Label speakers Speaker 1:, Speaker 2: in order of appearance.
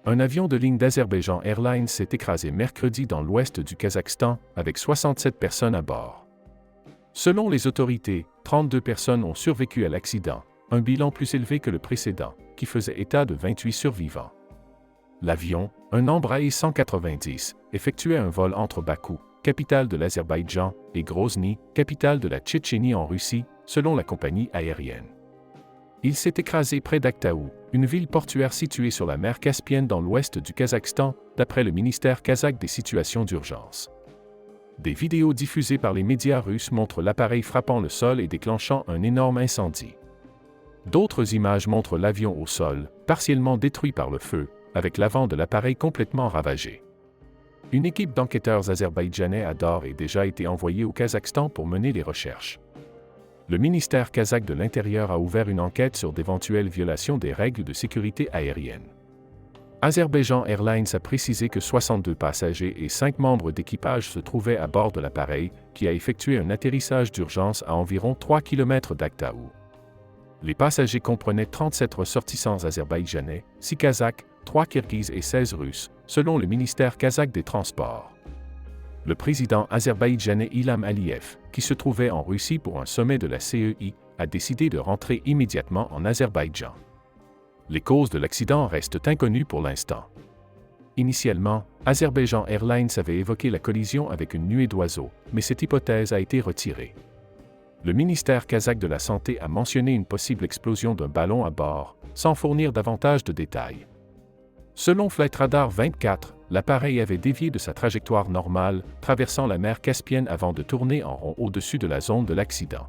Speaker 1: Un avion de ligne d'Azerbaïdjan Airlines s'est écrasé mercredi dans l'ouest du Kazakhstan avec 67 personnes à bord. Selon les autorités, 32 personnes ont survécu à l'accident, un bilan plus élevé que le précédent, qui faisait état de 28 survivants. L'avion, un Embraer 190, effectuait un vol entre Bakou, capitale de l'Azerbaïdjan, et Grozny, capitale de la Tchétchénie en Russie, selon la compagnie aérienne. Il s'est écrasé près d'Aktaou, une ville portuaire située sur la mer Caspienne dans l'ouest du Kazakhstan, d'après le ministère kazakh des situations d'urgence. Des vidéos diffusées par les médias russes montrent l'appareil frappant le sol et déclenchant un énorme incendie. D'autres images montrent l'avion au sol, partiellement détruit par le feu, avec l'avant de l'appareil complètement ravagé. Une équipe d'enquêteurs azerbaïdjanais a d'ores et déjà été envoyée au Kazakhstan pour mener les recherches. Le ministère kazakh de l'Intérieur a ouvert une enquête sur d'éventuelles violations des règles de sécurité aérienne. Azerbaïdjan Airlines a précisé que 62 passagers et 5 membres d'équipage se trouvaient à bord de l'appareil, qui a effectué un atterrissage d'urgence à environ 3 km d'Aktaou. Les passagers comprenaient 37 ressortissants azerbaïdjanais, 6 kazakhs, 3 kirghizes et 16 russes, selon le ministère kazakh des Transports. Le président azerbaïdjanais Ilham Aliyev, qui se trouvait en Russie pour un sommet de la CEI, a décidé de rentrer immédiatement en Azerbaïdjan. Les causes de l'accident restent inconnues pour l'instant. Initialement, Azerbaïdjan Airlines avait évoqué la collision avec une nuée d'oiseaux, mais cette hypothèse a été retirée. Le ministère kazakh de la Santé a mentionné une possible explosion d'un ballon à bord, sans fournir davantage de détails. Selon Flightradar 24, l'appareil avait dévié de sa trajectoire normale, traversant la mer Caspienne avant de tourner en rond au-dessus de la zone de l'accident.